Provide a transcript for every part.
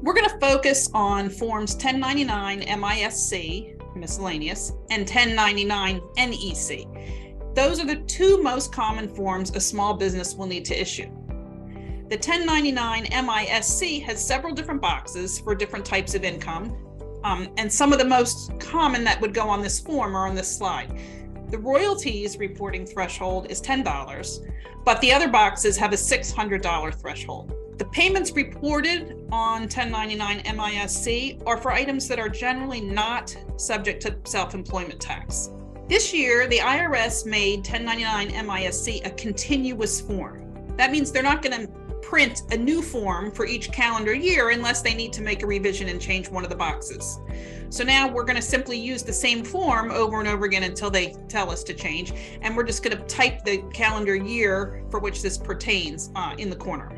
We're going to focus on forms 1099 MISC, miscellaneous, and 1099 NEC. Those are the two most common forms a small business will need to issue. The 1099 MISC has several different boxes for different types of income, and some of the most common that would go on this form are on this slide. The royalties reporting threshold is $10, but the other boxes have a $600 threshold. The payments reported on 1099 MISC are for items that are generally not subject to self-employment tax. This year, the IRS made 1099 MISC a continuous form. That means they're not going to print a new form for each calendar year unless they need to make a revision and change one of the boxes. So now we're going to simply use the same form over and over again until they tell us to change. And we're just going to type the calendar year for which this pertains in the corner.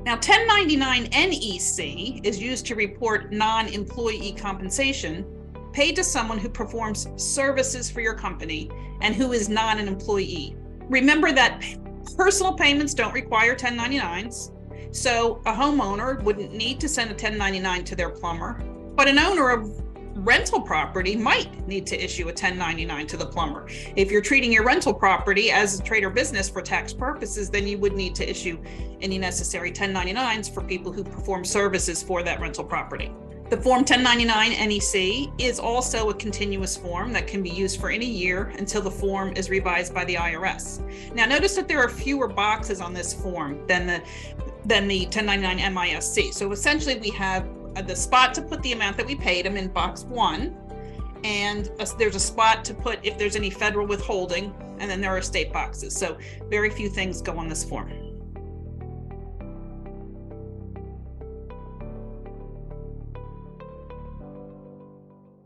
Now, 1099 NEC is used to report non-employee compensation paid to someone who performs services for your company and who is not an employee. Remember that personal payments don't require 1099s, so a homeowner wouldn't need to send a 1099 to their plumber, but an owner of rental property might need to issue a 1099 to the plumber. If you're treating your rental property as a trade or business for tax purposes, then you would need to issue any necessary 1099s for people who perform services for that rental property. The Form 1099 NEC is also a continuous form that can be used for any year until the form is revised by the IRS. Now, notice that there are fewer boxes on this form than the 1099 MISC. So essentially we have the spot to put the amount that we paid them in box 1, and there's a spot to put if there's any federal withholding, and then there are state boxes. So very few things go on this form.